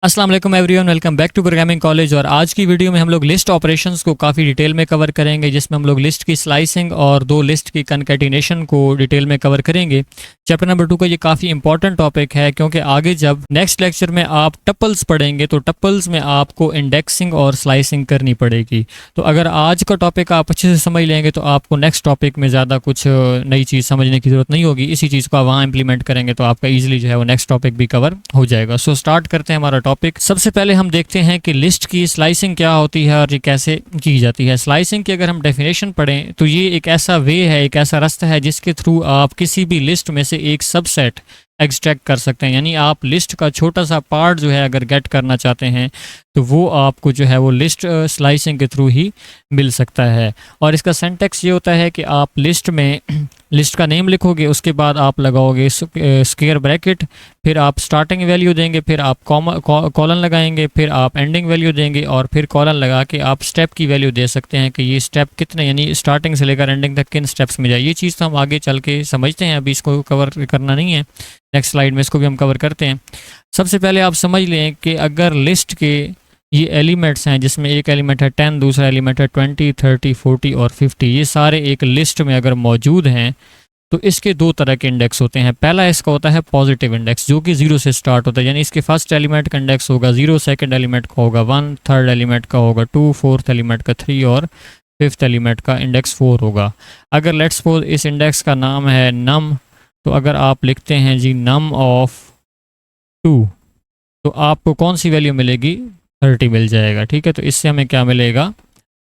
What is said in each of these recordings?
अस्सलाम वालेकुम everyone, welcome back to programming college. और आज की वीडियो में हम लोग लिस्ट ऑपरेशंस को काफ़ी डिटेल में कवर करेंगे, जिसमें हम लोग लिस्ट की स्लाइसिंग और दो लिस्ट की कनकैटिनेशन को डिटेल में कवर करेंगे। चैप्टर नंबर 2 का ये काफ़ी इंपॉर्टेंट टॉपिक है, क्योंकि आगे जब नेक्स्ट लेक्चर में आप टपल्स पढ़ेंगे तो टपल्स में आपको इंडेक्सिंग और स्लाइसिंग करनी पड़ेगी। तो अगर आज का टॉपिक आप अच्छे से समझ लेंगे तो आपको नेक्स्ट टॉपिक में ज़्यादा कुछ नई चीज़ समझने की ज़रूरत नहीं होगी। इसी चीज़ को आप वहाँ इंप्लीमेंट करेंगे तो आपका ईजिली जो है वो नेक्स्ट टॉपिक भी कवर हो जाएगा। सो स्टार्ट करते हैं हमारा टॉपिक। सबसे पहले हम देखते हैं कि लिस्ट की स्लाइसिंग क्या होती है और ये कैसे की जाती है। स्लाइसिंग की अगर हम डेफिनेशन पढ़ें तो ये एक ऐसा वे है, एक ऐसा रास्ता है जिसके थ्रू आप किसी भी लिस्ट में से एक सबसेट एक्सट्रैक्ट कर सकते हैं। यानी आप लिस्ट का छोटा सा पार्ट जो है अगर गेट करना चाहते हैं तो वो आपको जो है वो लिस्ट स्लाइसिंग के थ्रू ही मिल सकता है। और इसका सिंटैक्स ये होता है कि आप लिस्ट में लिस्ट का नेम लिखोगे, उसके बाद आप लगाओगे स्क्वायर ब्रैकेट, फिर आप स्टार्टिंग वैल्यू देंगे, फिर आप कॉलन लगाएंगे, फिर आप एंडिंग वैल्यू देंगे और फिर कॉलन लगा के आप स्टेप की वैल्यू दे सकते हैं कि ये स्टेप कितने, यानी स्टार्टिंग से लेकर एंडिंग तक किन स्टेप्स में जाए। ये चीज़ तो हम आगे चल के समझते हैं, अभी इसको कवर करना नहीं है। नेक्स्ट स्लाइड में इसको भी हम कवर करते हैं। सबसे पहले आप समझ लें कि अगर लिस्ट के ये एलिमेंट्स हैं, जिसमें एक एलिमेंट है 10, दूसरा एलिमेंट है 20, 30, 40 और 50, ये सारे एक लिस्ट में अगर मौजूद हैं तो इसके दो तरह के इंडेक्स होते हैं। पहला इसका होता है पॉजिटिव इंडेक्स, जो कि 0 से स्टार्ट होता है, यानी इसके फर्स्ट एलिमेंट का इंडेक्स होगा 0, सेकंड एलिमेंट का होगा 1, थर्ड एलिमेंट का होगा 2, फोर्थ एलिमेंट का 3 और फिफ्थ एलिमेंट का इंडेक्स 4 होगा। अगर लेट्स सपोज इस इंडेक्स का नाम है नम, तो अगर आप लिखते हैं जी नम ऑफ 2, तो आपको कौन सी वैल्यू मिलेगी? 30 मिल जाएगा। ठीक है, तो इससे हमें क्या मिलेगा?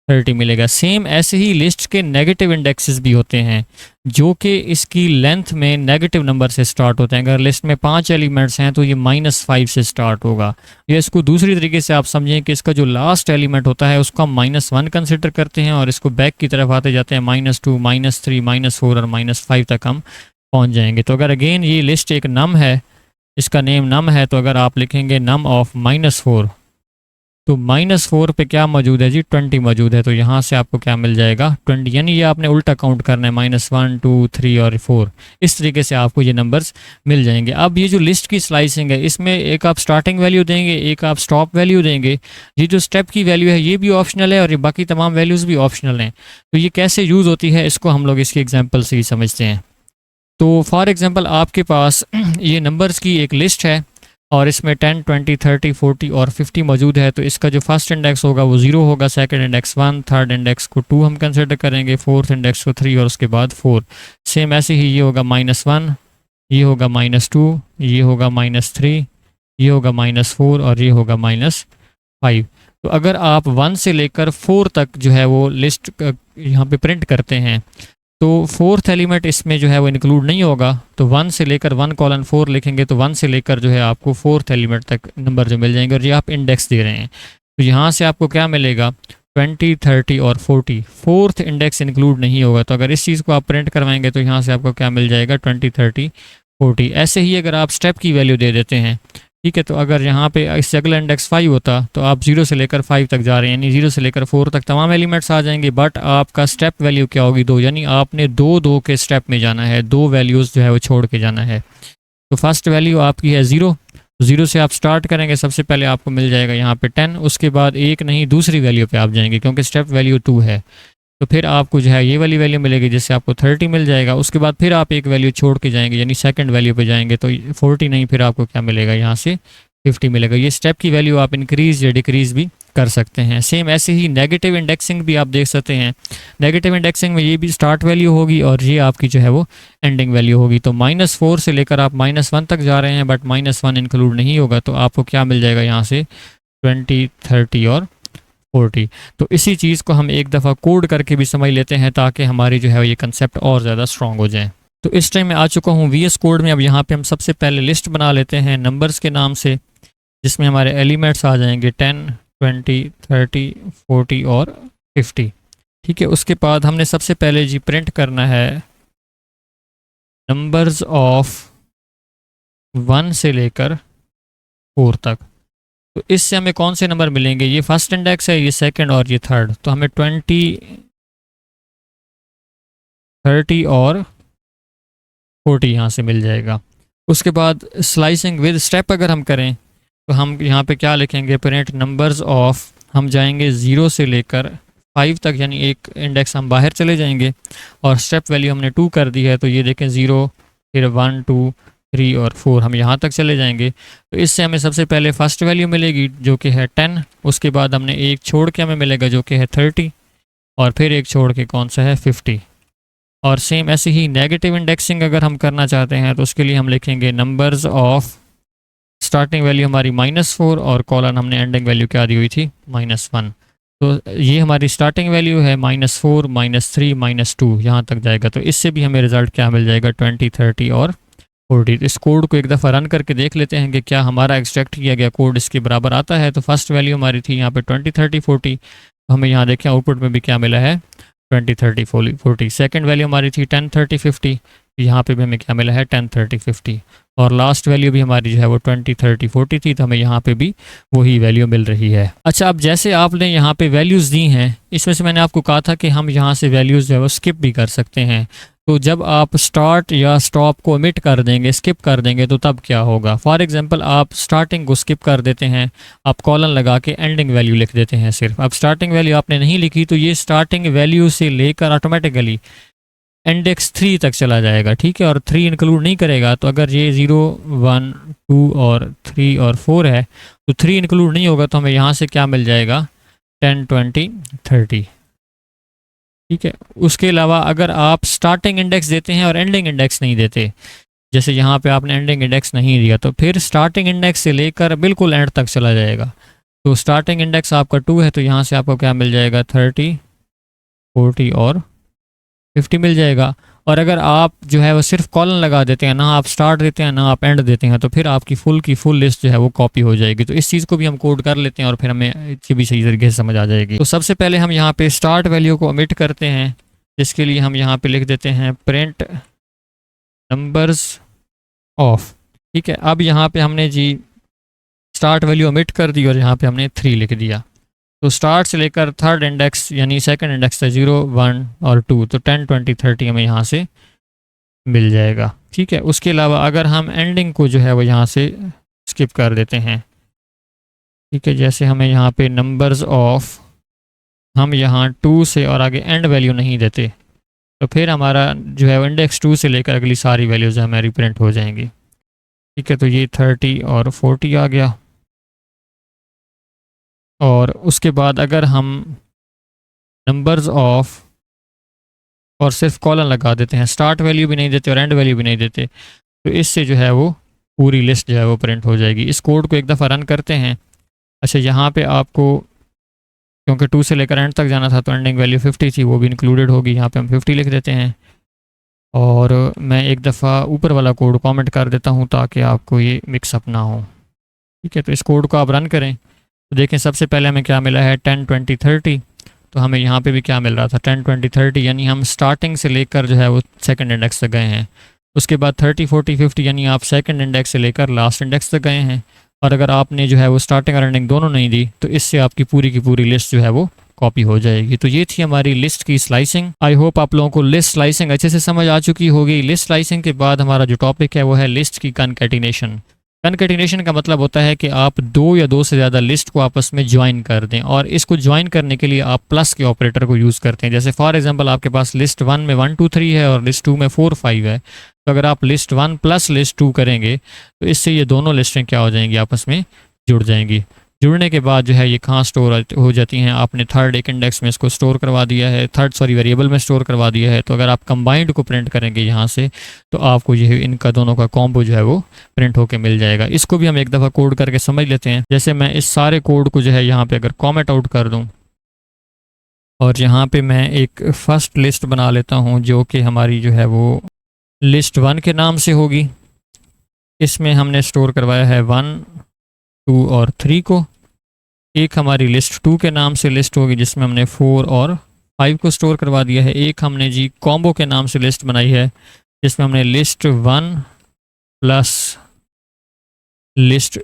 30 मिलेगा। सेम ऐसे ही लिस्ट के नेगेटिव इंडेक्सेस भी होते हैं, जो कि इसकी लेंथ में नेगेटिव नंबर से स्टार्ट होते हैं। अगर लिस्ट में 5 एलिमेंट्स हैं तो ये -5 से स्टार्ट होगा। या इसको दूसरी तरीके से आप समझें कि इसका जो लास्ट एलिमेंट होता है उसको हम -1 कंसिडर करते हैं और इसको बैक की तरफ आते जाते हैं, -2, -3, -4 और -5 तक हम पहुंच जाएंगे। तो अगर अगेन ये लिस्ट एक नम है, इसका नेम नम है, तो अगर आप लिखेंगे नम ऑफ -4, तो -4 पे क्या मौजूद है जी? 20 मौजूद है। तो यहाँ से आपको क्या मिल जाएगा? 20। यानी ये आपने उल्टा काउंट करना है, -1, 2, 3 और 4। इस तरीके से आपको ये नंबर्स मिल जाएंगे। अब ये जो लिस्ट की स्लाइसिंग है, इसमें एक आप स्टार्टिंग वैल्यू देंगे, एक आप स्टॉप वैल्यू देंगे। ये जो स्टेप की वैल्यू है ये भी ऑप्शनल है और ये बाकी तमाम वैल्यूज़ भी ऑप्शनल हैं। तो ये कैसे यूज़ होती है इसको हम लोग इसकी एग्जाम्पल से ही समझते हैं। तो फॉर एग्जांपल आपके पास ये नंबर्स की एक लिस्ट है और इसमें 10, 20, 30, 40 और 50 मौजूद है। तो इसका जो फर्स्ट इंडेक्स होगा वो 0 होगा, सेकंड इंडेक्स 1, थर्ड इंडेक्स को 2 हम कंसिडर करेंगे, फोर्थ इंडेक्स को 3 और उसके बाद 4। सेम ऐसे ही ये होगा -1, ये होगा -2, ये होगा -3, ये होगा -4 और ये होगा -5। तो अगर आप 1 से लेकर 4 तक जो है वो लिस्ट यहाँ पे प्रिंट करते हैं तो फोर्थ एलिमेंट इसमें जो है वो इंक्लूड नहीं होगा। तो 1 से लेकर 1:4 लिखेंगे तो 1 से लेकर जो है आपको फोर्थ एलिमेंट तक नंबर जो मिल जाएंगे और ये आप इंडेक्स दे रहे हैं। तो यहाँ से आपको क्या मिलेगा? 20, 30 और 40। फोर्थ इंडेक्स इंक्लूड नहीं होगा। तो अगर इस चीज़ को आप प्रिंट करवाएंगे तो यहाँ से आपको क्या मिल जाएगा? 20, 30, 40। ऐसे ही अगर आप स्टेप की वैल्यू दे देते हैं, ठीक है, तो अगर यहाँ पे इससे अगला इंडेक्स 5 होता तो आप 0 से लेकर 5 तक जा रहे हैं, यानी 0 से लेकर 4 तक तमाम एलिमेंट्स आ जाएंगे। बट आपका स्टेप वैल्यू क्या होगी? 2, यानी आपने 2 के स्टेप में जाना है, 2 वैल्यूज़ जो है वो छोड़ के जाना है। तो फर्स्ट वैल्यू आपकी है 0, 0 से आप स्टार्ट करेंगे, सबसे पहले आपको मिल जाएगा यहाँ पे 10, उसके बाद एक नहीं दूसरी वैल्यू पे आप जाएंगे क्योंकि स्टेप वैल्यू 2 है। तो फिर आपको जो है ये वाली वैल्यू मिलेगी जिससे आपको 30 मिल जाएगा। उसके बाद फिर आप एक वैल्यू छोड़ के जाएंगे, यानी सेकंड वैल्यू पे जाएंगे तो 40 नहीं, फिर आपको क्या मिलेगा? यहाँ से 50 मिलेगा। ये स्टेप की वैल्यू आप इंक्रीज या डिक्रीज भी कर सकते हैं। सेम ऐसे ही नेगेटिव इंडेक्सिंग भी आप देख सकते हैं। नेगेटिव इंडेक्सिंग में ये भी स्टार्ट वैल्यू होगी और ये आपकी जो है वो एंडिंग वैल्यू होगी। तो -4 से लेकर आप -1 तक जा रहे हैं बट -1 इंक्लूड नहीं होगा, तो आपको क्या मिल जाएगा? यहाँ से 20, 30 और 40। तो इसी चीज़ को हम एक दफ़ा कोड करके भी समझ लेते हैं ताकि हमारी जो है ये कंसेप्ट और ज़्यादा स्ट्रॉन्ग हो जाए। तो इस टाइम मैं आ चुका हूँ VS कोड में। अब यहाँ पे हम सबसे पहले लिस्ट बना लेते हैं नंबर्स के नाम से, जिसमें हमारे एलिमेंट्स आ जाएंगे 10, 20, 30, 40 और 50। ठीक है, उसके बाद हमने सबसे पहले जी प्रिंट करना है नंबर्स ऑफ 1 से लेकर 4 तक। तो इससे हमें कौन से नंबर मिलेंगे? ये फर्स्ट इंडेक्स है, ये सेकंड और ये थर्ड। तो हमें 20, 30 और 40 यहाँ से मिल जाएगा। उसके बाद स्लाइसिंग विद स्टेप अगर हम करें तो हम यहाँ पे क्या लिखेंगे, प्रिंट नंबर्स ऑफ, हम जाएंगे 0 से लेकर 5 तक, यानी एक इंडेक्स हम बाहर चले जाएंगे और स्टेप वैल्यू हमने 2 कर दी है, तो ये देखें 0 फिर 1 2 3 और 4, हम यहाँ तक चले जाएंगे। तो इससे हमें सबसे पहले फर्स्ट वैल्यू मिलेगी जो कि है 10, उसके बाद हमने एक छोड़ के हमें मिलेगा जो कि है 30, और फिर एक छोड़ के कौन सा है 50। और सेम ऐसे ही नेगेटिव इंडेक्सिंग अगर हम करना चाहते हैं तो उसके लिए हम लिखेंगे नंबर्स ऑफ, स्टार्टिंग वैल्यू हमारी -4 और कॉलन हमने एंडिंग वैल्यू क्या दी हुई थी -1। तो ये हमारी स्टार्टिंग वैल्यू है -4 -3 -2, यहाँ तक जाएगा। तो इससे भी हमें रिजल्ट क्या मिल जाएगा 20 30 और 40। इस कोड को एक दफ़ा रन करके देख लेते हैं कि क्या हमारा एक्सट्रैक्ट किया गया कोड इसके बराबर आता है। तो फर्स्ट वैल्यू हमारी थी यहाँ पे 20 30 40, तो हमें यहाँ देखें आउटपुट में भी क्या मिला है 20 30 40। सेकंड वैल्यू हमारी थी 10 30 50, यहाँ पे भी हमें क्या मिला है 10 30 50। और लास्ट वैल्यू भी हमारी जो है वो 20 30 40 थी, तो हमें यहाँ पे भी वही वैल्यू मिल रही है। अच्छा, अब जैसे आपने यहाँ पे वैल्यूज़ दी हैं, इसमें से मैंने आपको कहा था कि हम यहाँ से वैल्यूज़ जो है वो स्किप भी कर सकते हैं। तो जब आप स्टार्ट या स्टॉप को ओमिट कर देंगे, स्किप कर देंगे, तो तब क्या होगा। फॉर एग्जांपल आप स्टार्टिंग को स्किप कर देते हैं, आप कॉलन लगा के एंडिंग वैल्यू लिख देते हैं सिर्फ। अब स्टार्टिंग वैल्यू आपने नहीं लिखी तो ये स्टार्टिंग वैल्यू से लेकर ऑटोमेटिकली इंडेक्स 3 तक चला जाएगा, ठीक है, और 3 इंक्लूड नहीं करेगा। तो अगर ये 0 1 2 और 3 और 4 है तो 3 इंक्लूड नहीं होगा, तो हमें यहाँ से क्या मिल जाएगा 10 20 30, ठीक है। उसके अलावा अगर आप स्टार्टिंग इंडेक्स देते हैं और एंडिंग इंडेक्स नहीं देते, जैसे यहाँ पे आपने एंडिंग इंडेक्स नहीं दिया, तो फिर स्टार्टिंग इंडेक्स से लेकर बिल्कुल एंड तक चला जाएगा। तो स्टार्टिंग इंडेक्स आपका 2 है, तो यहाँ से आपको क्या मिल जाएगा 30 40 और 50 मिल जाएगा। और अगर आप जो है वो सिर्फ कॉलन लगा देते हैं, ना आप स्टार्ट देते हैं ना आप एंड देते हैं, तो फिर आपकी फुल की फुल लिस्ट जो है वो कॉपी हो जाएगी। तो इस चीज़ को भी हम कोड कर लेते हैं और फिर हमें इसकी भी सही तरीके से समझ आ जाएगी। तो सबसे पहले हम यहाँ पे स्टार्ट वैल्यू को ओमिट करते हैं, जिसके लिए हम यहाँ पे लिख देते हैं प्रिंट नंबर्स ऑफ, ठीक है। अब यहाँ पे हमने जी स्टार्ट वैल्यू ओमिट कर दी और यहाँ पे हमने 3 लिख दिया। तो स्टार्ट से लेकर थर्ड इंडेक्स यानी सेकंड इंडेक्स था 0 1 और 2, तो 10 20 30 हमें यहाँ से मिल जाएगा, ठीक है। उसके अलावा अगर हम एंडिंग को जो है वो यहाँ से स्किप कर देते हैं, ठीक है, जैसे हमें यहाँ पे नंबर्स ऑफ, हम यहाँ 2 से और आगे एंड वैल्यू नहीं देते, तो फिर हमारा जो है इंडेक्स 2 से लेकर अगली सारी वैल्यूज़ हमारी प्रिंट हो जाएंगी, ठीक है। तो ये 30 और 40 आ गया। और उसके बाद अगर हम नंबर्स ऑफ और सिर्फ कॉलन लगा देते हैं, स्टार्ट वैल्यू भी नहीं देते और एंड वैल्यू भी नहीं देते, तो इससे जो है वो पूरी लिस्ट जो है वो प्रिंट हो जाएगी। इस कोड को एक दफ़ा रन करते हैं। अच्छा, यहाँ पे आपको क्योंकि 2 से लेकर एंड तक जाना था तो एंडिंग वैल्यू 50 थी, वो भी इंक्लूडेड होगी, यहाँ पे हम 50 लिख देते हैं। और मैं एक दफ़ा ऊपर वाला कोड कमेंट कर देता हूँ ताकि आपको ये मिक्सअप ना हो, ठीक है। तो इस कोड को आप रन करें तो देखें सबसे पहले हमें क्या मिला है 10 20 30, तो हमें यहाँ पे भी क्या मिल रहा था 10 20 30, यानी हम स्टार्टिंग से लेकर जो है वो सेकंड इंडेक्स तक गए हैं। उसके बाद 30 40 50 यानी आप सेकंड इंडेक्स से लेकर लास्ट इंडेक्स तक गए हैं। और अगर आपने जो है वो स्टार्टिंग और एंडिंग दोनों नहीं दी तो इससे आपकी पूरी की पूरी लिस्ट जो है वो कॉपी हो जाएगी। तो ये थी हमारी लिस्ट की स्लाइसिंग। आई होप आप लोगों को लिस्ट स्लाइसिंग अच्छे से समझ आ चुकी होगी। लिस्ट स्लाइसिंग के बाद हमारा जो टॉपिक है वो है लिस्ट की कनकैटिनेशन। कनकैटिनेशन का मतलब होता है कि आप 2 या 2 से ज़्यादा लिस्ट को आपस में ज्वाइन कर दें, और इसको ज्वाइन करने के लिए आप प्लस के ऑपरेटर को यूज़ करते हैं। जैसे फॉर एग्जांपल आपके पास लिस्ट 1 में 1 2 3 है और लिस्ट 2 में 4 5 है, तो अगर आप लिस्ट 1 प्लस लिस्ट 2 करेंगे तो इससे ये दोनों लिस्टें क्या हो जाएंगी, आपस में जुड़ जाएंगी। जुड़ने के बाद जो है ये कहाँ स्टोर हो जाती हैं, आपने थर्ड एक इंडेक्स में इसको स्टोर करवा दिया है, वेरिएबल में स्टोर करवा दिया है। तो अगर आप कंबाइंड को प्रिंट करेंगे यहाँ से तो आपको ये इनका दोनों का कॉम्बो जो है वो प्रिंट होके मिल जाएगा। इसको भी हम एक दफ़ा कोड करके समझ लेते हैं। जैसे मैं इस सारे कोड को जो है यहाँ पे अगर कॉमेंट आउट कर दूँ और यहाँ पे मैं एक फर्स्ट लिस्ट बना लेता हूँ जो कि हमारी जो है वो लिस्ट 1 के नाम से होगी। इसमें हमने स्टोर करवाया है 1 2 और 3 को। एक हमारी लिस्ट 2 के नाम से लिस्ट होगी जिसमें हमने 4 और 5 को स्टोर करवा दिया है। एक हमने जी कॉम्बो के नाम से लिस्ट बनाई है जिसमें हमने लिस्ट 1 प्लस लिस्ट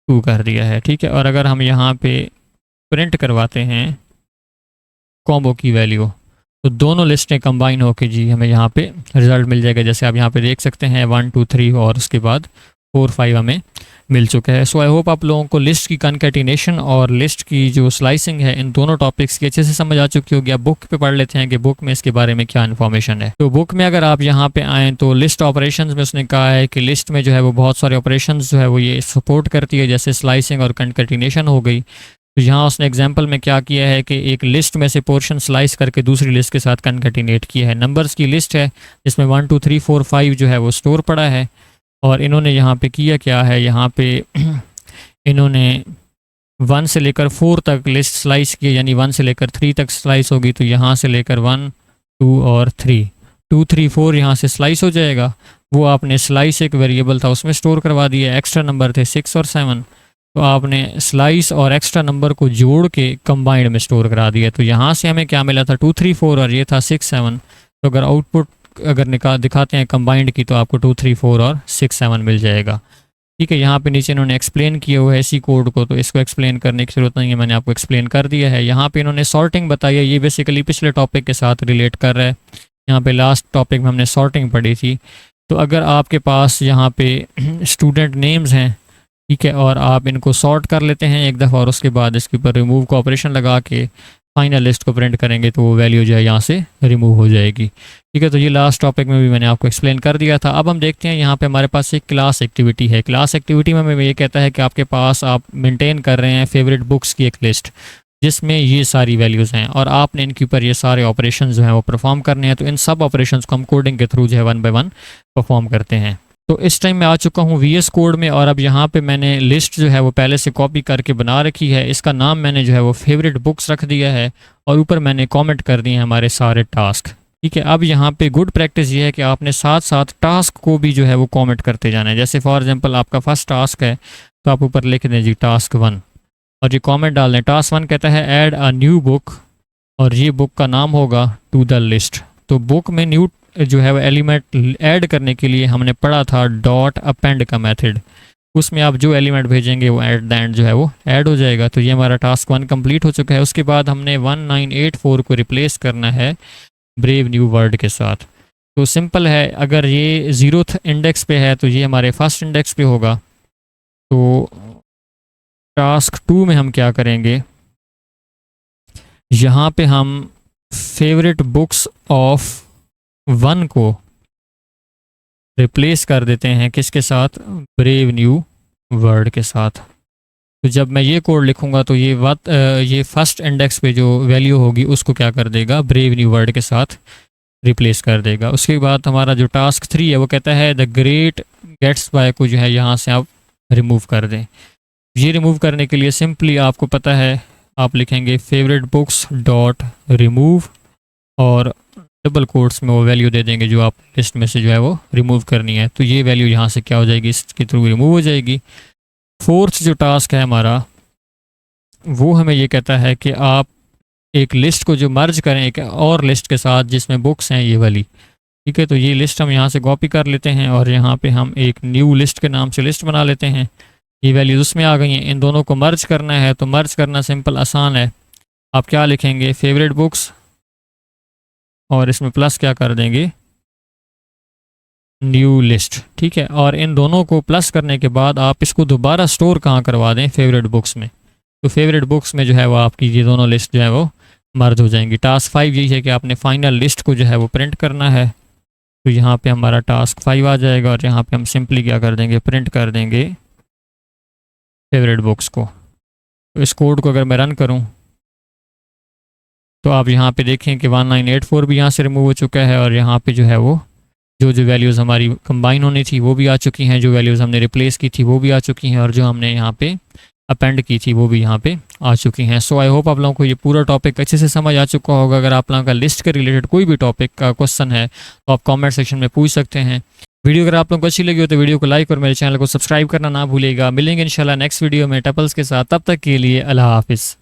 2 कर दिया है, ठीक है। और अगर हम यहाँ पे प्रिंट करवाते हैं कॉम्बो की वैल्यू तो दोनों लिस्टें कंबाइन होकर जी हमें यहाँ पे रिजल्ट मिल जाएगा। जैसे आप यहाँ पे देख सकते हैं 1 2 3 और उसके बाद 4 5 हमें मिल चुका है। सो आई होप आप लोगों को लिस्ट की कनकैटिनेशन और लिस्ट की जो स्लाइसिंग है इन दोनों टॉपिक्स की अच्छे से समझ आ चुकी होगी। अब बुक पे पढ़ लेते हैं कि बुक में इसके बारे में क्या इन्फॉर्मेशन है। तो बुक में अगर आप यहाँ पे आएँ तो लिस्ट ऑपरेशंस में उसने कहा है कि लिस्ट में जो है वो बहुत सारे ऑपरेशंस जो है वो ये सपोर्ट करती है, जैसे स्लाइसिंग और कनकैटिनेशन हो गई। तो यहाँ उसने एग्जाम्पल में क्या किया है कि एक लिस्ट में से पोर्शन स्लाइस करके दूसरी लिस्ट के साथ कनकैटिनेट किया है। नंबर्स की लिस्ट है जिसमें 1 2 3 4 5 जो है वो स्टोर पड़ा है, और इन्होंने यहाँ पे किया क्या है, यहाँ पे इन्होंने 1 से लेकर 4 तक लिस्ट स्लाइस की, यानी 1 से लेकर 3 तक स्लाइस होगी। तो यहाँ से लेकर 1 2 और 3 2 3 4 यहाँ से स्लाइस हो जाएगा। वो आपने स्लाइस एक वेरिएबल था उसमें स्टोर करवा दिया। एक्स्ट्रा नंबर थे 6 और 7, तो आपने स्लाइस और एक्स्ट्रा नंबर को जोड़ के कंबाइंड में स्टोर करा दिया। तो यहाँ से हमें क्या मिला था 2 3 4 और ये था 6 7। तो अगर आउटपुट अगर दिखाते हैं कंबाइंड की तो आपको 2 3 4 और 6 7 मिल जाएगा। ठीक है, यहाँ पे नीचे इन्होंने एक्सप्लेन किया हुआ है इसी कोड को, तो इसको एक्सप्लेन करने की ज़रूरत नहीं है, मैंने आपको एक्सप्लेन कर दिया है। यहाँ पे इन्होंने सॉर्टिंग बताई है, ये बेसिकली पिछले टॉपिक के साथ रिलेट कर रहा है। यहाँ पे लास्ट टॉपिक में हमने सॉर्टिंग पढ़ी थी। तो अगर आपके पास यहाँ पे स्टूडेंट नेम्स हैं, ठीक है, और आप इनको सॉर्ट कर लेते हैं एक दफ़ा और उसके बाद इसके ऊपर रिमूव का ऑपरेशन लगा के फाइनल लिस्ट को प्रिंट करेंगे तो वो वैल्यू जो है यहाँ से रिमूव हो जाएगी। ठीक है, तो ये लास्ट टॉपिक में भी मैंने आपको एक्सप्लेन कर दिया था। अब हम देखते हैं यहाँ पे हमारे पास एक क्लास एक्टिविटी है। क्लास एक्टिविटी में हमें ये कहता है कि आपके पास आप मेंटेन कर रहे हैं फेवरेट बुक्स की एक लिस्ट जिसमें ये सारी वैल्यूज़ हैं, और आपने इनके ऊपर ये सारे ऑपरेशन जो हैं वो परफॉर्म करने हैं। तो इन सब ऑपरेशन को हम कोडिंग के थ्रू जो है 1 बाय 1 परफॉर्म करते हैं। तो इस टाइम मैं आ चुका हूँ VS कोड में, और अब यहाँ पे मैंने लिस्ट जो है वो पहले से कॉपी करके बना रखी है। इसका नाम मैंने जो है वो फेवरेट बुक्स रख दिया है, और ऊपर मैंने कमेंट कर दिए हैं हमारे सारे टास्क। ठीक है, अब यहाँ पे गुड प्रैक्टिस ये है कि आपने साथ साथ टास्क को भी जो है वो कमेंट करते जाना है। जैसे फॉर एग्जांपल आपका फर्स्ट टास्क है तो आप ऊपर लिख दें जी टास्क 1, और ये कमेंट डाल दें। टास्क 1 कहता है ऐड अ न्यू बुक, और ये बुक का नाम होगा टू द लिस्ट। तो बुक में न्यू जो है वो एलिमेंट ऐड करने के लिए हमने पढ़ा था डॉट अपेंड का मेथड, उसमें आप जो एलिमेंट भेजेंगे वो एट द एंड जो है वो ऐड हो जाएगा। तो ये हमारा टास्क 1 कंप्लीट हो चुका है। उसके बाद हमने 1984 को रिप्लेस करना है ब्रेव न्यू वर्ड के साथ। तो सिंपल है, अगर ये 0th इंडेक्स पे है तो ये हमारे फर्स्ट इंडेक्स पे होगा। तो टास्क 2 में हम क्या करेंगे, यहाँ पे हम फेवरेट बुक्स ऑफ 1 को रिप्लेस कर देते हैं किसके साथ, ब्रेव न्यू वर्ड के साथ। तो जब मैं ये कोड लिखूंगा तो ये फर्स्ट इंडेक्स पे जो वैल्यू होगी उसको क्या कर देगा, ब्रेव न्यू वर्ड के साथ रिप्लेस कर देगा। उसके बाद हमारा जो टास्क 3 है वो कहता है द ग्रेट गेट्स बाय को जो है यहाँ से आप रिमूव कर दें। ये रिमूव करने के लिए सिंपली आपको पता है आप लिखेंगे फेवरेट बुक्स डॉट रिमूव, और डबल कोट्स में वो वैल्यू दे देंगे जो आप लिस्ट में से जो है वो रिमूव करनी है। तो ये वैल्यू यहाँ से क्या हो जाएगी, इसके थ्रू रिमूव हो जाएगी। 4th जो टास्क है हमारा वो हमें ये कहता है कि आप एक लिस्ट को जो मर्ज करें एक और लिस्ट के साथ जिसमें बुक्स हैं ये वाली। ठीक है, तो ये लिस्ट हम यहाँ से कॉपी कर लेते हैं और यहाँ पे हम एक न्यू लिस्ट के नाम से लिस्ट बना लेते हैं। ये वैल्यूज उसमें आ गई हैं, इन दोनों को मर्ज करना है। तो मर्ज करना सिंपल आसान है, आप क्या लिखेंगे फेवरेट बुक्स और इसमें प्लस क्या कर देंगे न्यू लिस्ट। ठीक है, और इन दोनों को प्लस करने के बाद आप इसको दोबारा स्टोर कहाँ करवा दें, फेवरेट बुक्स में। तो फेवरेट बुक्स में जो है वो आपकी ये दोनों लिस्ट जो है वो मर्ज हो जाएंगी। टास्क 5 यही है कि आपने फाइनल लिस्ट को जो है वो प्रिंट करना है। तो यहाँ पे हमारा टास्क 5 आ जाएगा और यहाँ पे हम सिंपली क्या कर देंगे, प्रिंट कर देंगे फेवरेट बुक्स को। तो इस कोड को अगर मैं रन करूँ तो आप यहाँ पे देखें कि 1984 भी यहाँ से रिमूव हो चुका है, और यहाँ पे जो है वो जो वैल्यूज़ हमारी कंबाइन होनी थी वो भी आ चुकी हैं, जो वैल्यूज़ हमने रिप्लेस की थी वो भी आ चुकी हैं, और जो हमने यहाँ पे अपेंड की थी वो भी यहाँ पे आ चुकी हैं। सो आई होप आप लोगों को ये पूरा टॉपिक अच्छे से समझ आ चुका होगा। अगर आप लोगों का लिस्ट के रिलेटेड कोई भी टॉपिक का क्वेश्चन है तो आप कमेंट सेक्शन में पूछ सकते हैं। वीडियो अगर आप लोगों को अच्छी लगी हो तो वीडियो को लाइक और मेरे चैनल को सब्सक्राइब करना ना भूलिएगा। मिलेंगे इंशाल्लाह नेक्स्ट वीडियो में टपल्स के साथ, तब तक के लिए अल्लाह हाफिज़।